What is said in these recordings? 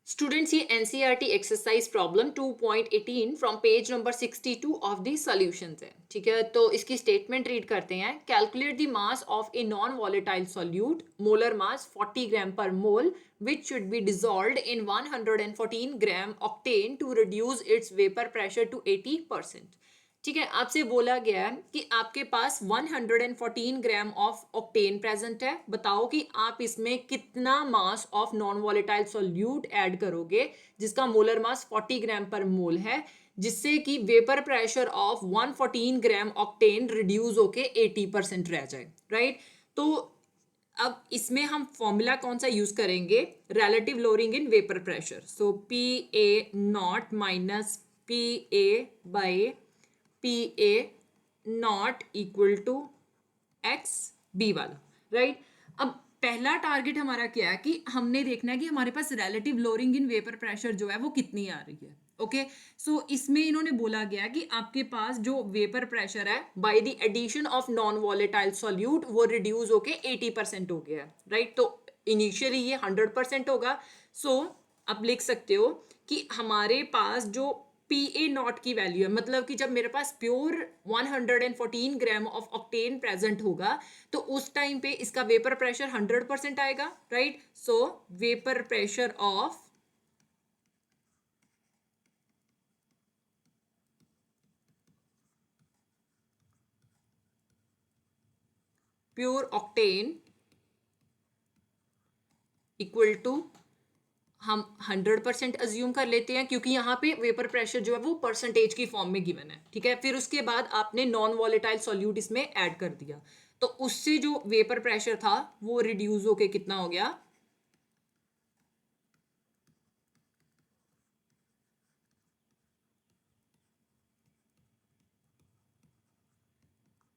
Students ये NCERT exercise problem 2.18 from page number 62 of the solutions है। ठीक है, तो इसकी स्टेटमेंट रीड करते हैं। Calculate the mass of a non volatile solute, molar mass 40 gram per mole, which should be dissolved in 114 gram octane to reduce its vapour pressure to 80%। ठीक है, आपसे बोला गया है कि आपके पास 114 ग्राम ऑफ ऑक्टेन प्रेजेंट है। बताओ कि आप इसमें कितना mass of non volatile solute add करोगे जिसका मोलर मास 40 ग्राम पर मोल है, जिससे कि vapour pressure of 114 gram octane reduce होके 80% रह जाए। राइट, तो अब इसमें हम फॉर्मूला कौन सा यूज करेंगे? Relative lowering in vapour pressure. So P A not minus P A by P A not equal to X B वाला। राइट, अब पहला टारगेट हमारा क्या है कि हमने देखना है कि हमारे पास relative lowering in vapour pressure जो है वो कितनी आ रही है। ओके, सो इसमें इन्होंने बोला गया कि आपके पास जो वेपर प्रेशर है by the addition of non volatile solute वो रिड्यूस होके 80% हो गया है। राइट, तो इनिशियली ये 100% होगा। सो आप लिख सकते हो कि हमारे पास जो पी ए नॉट की वैल्यू है, मतलब कि जब मेरे पास pure 114 gram of octane present होगा तो उस टाइम पे इसका वेपर प्रेशर 100% आएगा। Right, so vapour pressure of pure octane equal to, हम 100% अज्यूम कर लेते हैं क्योंकि यहाँ पे वेपर प्रेशर जो है वो परसेंटेज की फॉर्म में गिवन है। ठीक है, फिर उसके बाद आपने नॉन वॉलेटाइल सॉल्यूट इसमें ऐड कर दिया, तो उससे जो वेपर प्रेशर था वो रिड्यूस होके कितना हो गया?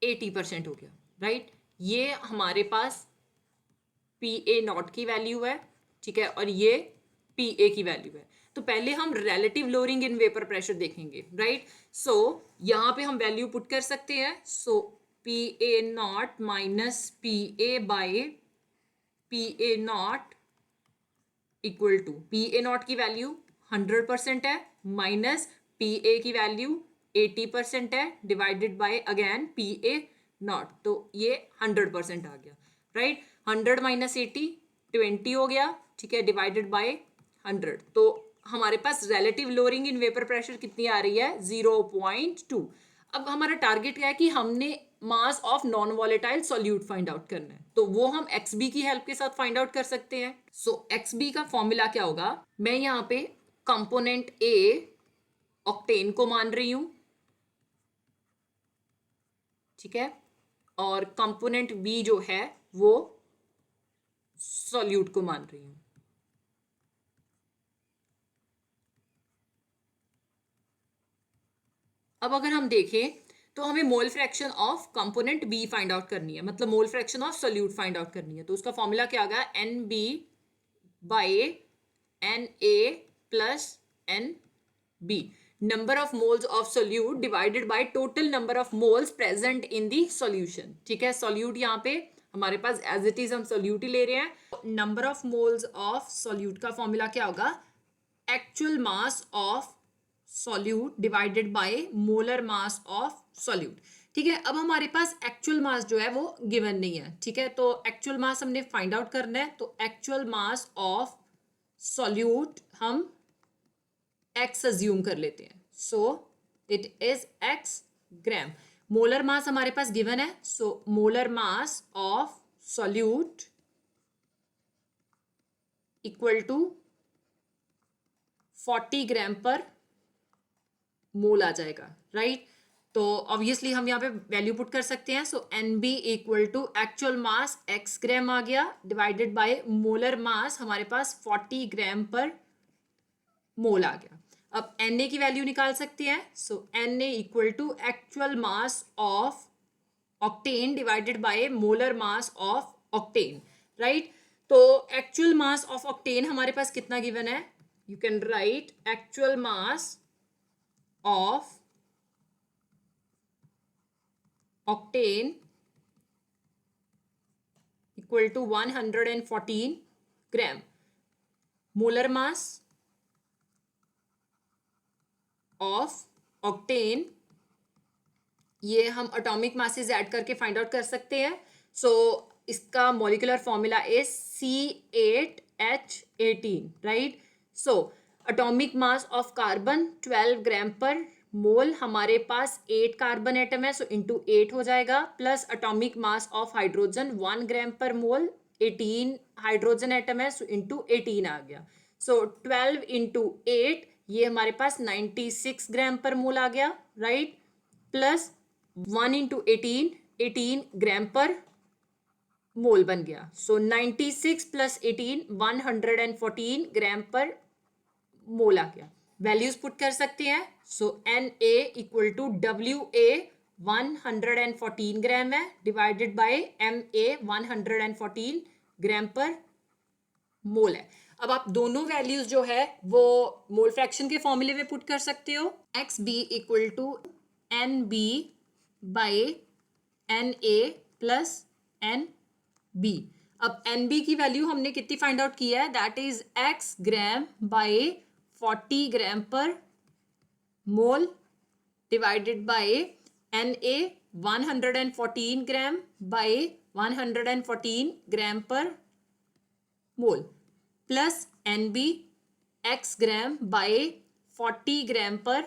80% हो गया। राइट, ये हमारे पास पी ए नॉट की वैल्यू है। ठीक है, और ये पी ए की वैल्यू है। तो पहले हम relative lowering in vapour pressure देखेंगे। राइट, सो यहाँ पे हम वैल्यू पुट कर सकते हैं। So P A not minus P A by P A not equal to, P A naught की वैल्यू 100% है माइनस पी ए की वैल्यू 80% है divided by again P A naught, तो ये 100% आ गया। राइट, 100 माइनस 80 20 हो गया। ठीक है, डिवाइडेड बाय 100, तो हमारे पास relative lowering in vapour pressure कितनी आ रही है? 0.2। अब हमारा टारगेट क्या है कि हमने mass of non volatile solute find out करना है, तो वो हम एक्स बी की हेल्प के साथ फाइंड आउट कर सकते हैं। सो एक्स बी का फॉर्मूला क्या होगा? मैं यहाँ पे कंपोनेंट ए ऑक्टेन को मान रही हूं। ठीक है, और कंपोनेंट बी जो है वो सॉल्यूट को मान रही हूं। अब अगर हम देखें तो हमें mole fraction of component B find out करनी है, मतलब mole fraction of solute find out करनी है। तो उसका फॉर्मूला क्या होगा? N B by N A plus N B, number of moles of solute divided by total number of moles present in the solution। ठीक है, solute यहाँ पे हमारे पास एज इट इज हम solute ही ले रहे हैं। Number of moles of solute का फॉर्मूला क्या होगा? Actual mass of solute divided by molar mass of solute। ठीक है, अब हमारे पास एक्चुअल मास जो है वो गिवन नहीं है। ठीक है, तो एक्चुअल मास हमने फाइंड आउट करना है, तो एक्चुअल मास ऑफ solute हम x अज्यूम कर लेते हैं। So it is x gram. Molar mass हमारे पास गिवन है, so molar mass of solute equal to 40 gram per mole आ जाएगा। राइट, तो ऑब्वियसली हम यहाँ पे वैल्यू पुट कर सकते हैं। So N B equal to actual mass x gram आ गया डिवाइडेड बाय मोलर मास हमारे पास 40 ग्राम पर मोल आ गया। अब Na की वैल्यू निकाल सकते हैं। So Na equal to actual mass of octane divided by molar mass of octane. Right, तो एक्चुअल मास ऑफ ऑक्टेन हमारे पास कितना गिवन है? You can write actual mass of octane equal to 114 gram. Molar mass of octane, ये हम atomic masses add करके find out कर सकते हैं. सो इसका molecular formula is C8H18, right. So atomic mass of carbon 12 gram per मोल, हमारे पास 8 carbon atom है, so into 8 हो जाएगा, plus atomic mass of hydrogen 1 gram per mole, 18 hydrogen atom है, सो इंटू 18 आ गया. सो 12 इंटू 8, ये हमारे पास 96 ग्राम पर मोल आ गया, right. Plus 1 into 18 ग्राम per मोल बन गया. सो 96 प्लस 18 114 ग्राम पर मोल आ गया. वैल्यूज पुट कर सकते हैं. So Na equal to WA 114 ग्राम है, divided bye Ma 114 gram per मोल है. अब आप दोनों वैल्यूज जो है वो मोल फ्रैक्शन के फॉर्मूले में पुट कर सकते हो. XB equal to NB by Na plus NB. अब NB की वैल्यू हमने कितनी फाइंड आउट की है, that is X gram by 40 gram per mole divided by Na 114 gram by 114 gram per mole, plus NB X gram by 40 gram per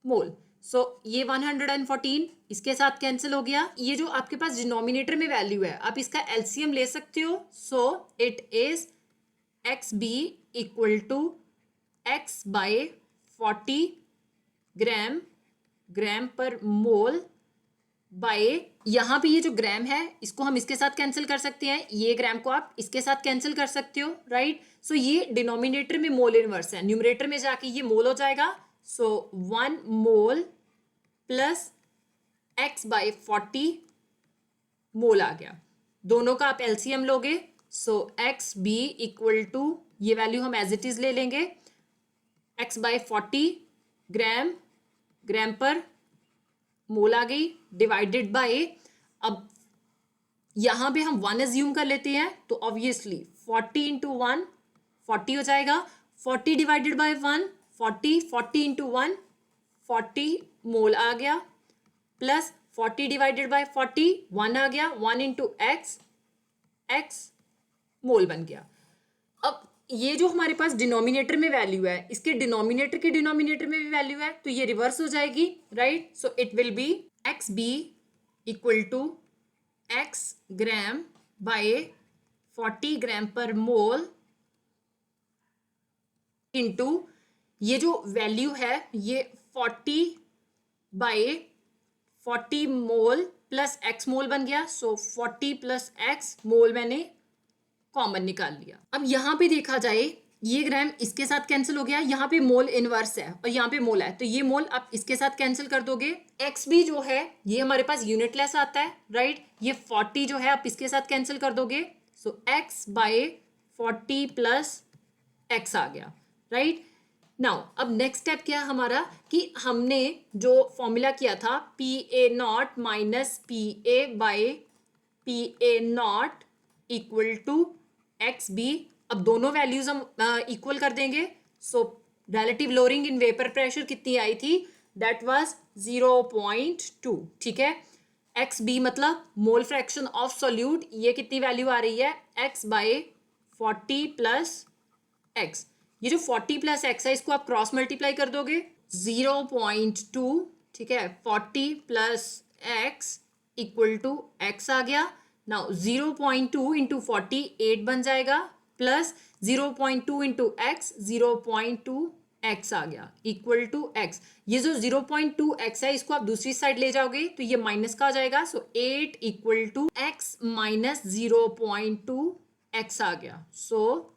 mole. सो ये 114 इसके साथ कैंसिल हो गया. ये जो आपके पास डिनोमिनेटर में वैल्यू है, आप इसका एलसीएम ले सकते हो. So it is XB equal to X by 40 gram per mole bye, यहाँ पे ये जो ग्राम है इसको हम इसके साथ कैंसिल कर सकते हैं, ये ग्राम को आप इसके साथ कैंसिल कर सकते हो, राइट. सो ये डिनोमिनेटर में मोल इनवर्स है, न्यूमरेटर में जाके ये मोल हो जाएगा. सो 1 मोल प्लस X बाय 40 मोल आ गया. दोनों का आप एलसीएम लोगे. सो XB इक्वल टू, ये वैल्यू हम एज इट इज ले लेंगे, X by 40 gram per mole आ गई, डिवाइडेड बाय, अब यहां पे हम 1 एज्यूम कर लेते हैं, तो ऑब्वियसली 40 इंटू 1 40 हो जाएगा. 40 डिवाइडेड बाय 1 40 इंटू 1 40 मोल आ गया, प्लस 40 डिवाइडेड बाय 40 1 आ गया, 1 इंटू x मोल बन गया. अब ये जो हमारे पास डिनोमिनेटर में वैल्यू है, इसके डिनोमिनेटर के डिनोमिनेटर में भी वैल्यू है, तो ये रिवर्स हो जाएगी, right. So it will be XB equal to X gram by 40 gram per mole into, ये जो वैल्यू है ये 40 by 40 mole plus x mole बन गया. सो 40 प्लस x मोल मैंने कॉमन निकाल लिया. अब यहाँ पे देखा जाए, ये ग्राम इसके साथ कैंसिल हो गया, यहाँ पे मोल इनवर्स है और यहाँ पे मोल है, तो ये मोल आप इसके साथ कैंसिल कर दोगे. XB जो है ये हमारे पास यूनिटलेस आता है, राइट. ये 40 जो है आप इसके साथ कैंसिल कर दोगे. सो X बाय 40 प्लस x आ गया, राइट. नाउ अब नेक्स्ट स्टेप क्या है हमारा, कि हमने जो फॉर्मूला किया था PA0 minus PA by PA0 equal to XB. अब दोनों वैल्यूज हम इक्वल कर देंगे. So relative lowering in vapour pressure कितनी आई थी, दैट वाज 0.2, ठीक है. XB मतलब मोल फ्रैक्शन ऑफ सोल्यूट, ये कितनी वैल्यू आ रही है, X बाय 40 प्लस x. ये जो 40 प्लस x है इसको आप क्रॉस मल्टीप्लाई कर दोगे, 0.2, ठीक है. 40 plus x equal to x आ गया. नाउ 0.2 इंटू 40 8 बन जाएगा, प्लस 0.2 इंटू x 0.2 x आ गया इक्वल टू x. ये जो 0.2 x है इसको आप दूसरी साइड ले जाओगे तो ये माइनस का आ जाएगा. So 8 equal to x minus 0.2 x आ गया. So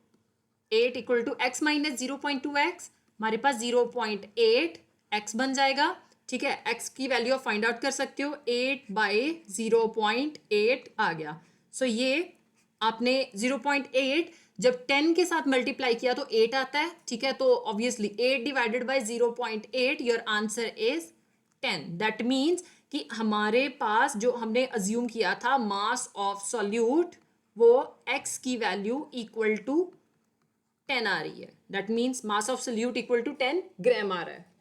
8 equal to x minus 0.2 x, हमारे पास 0.8 x बन जाएगा, ठीक है. x की वैल्यू आप फाइंड आउट कर सकते हो, 8 बाय 0.8 आ गया. सो ये आपने 0.8 जब 10 के साथ मल्टीप्लाई किया तो 8 आता है, ठीक है. तो obviously 8 divided by 0.8, your answer is 10. That means कि हमारे पास जो हमने अज्यूम किया था मास ऑफ सॉल्यूट, वो x की वैल्यू इक्वल टू 10 आ रही है, that means mass of solute equal to 10 gram आ रहा है।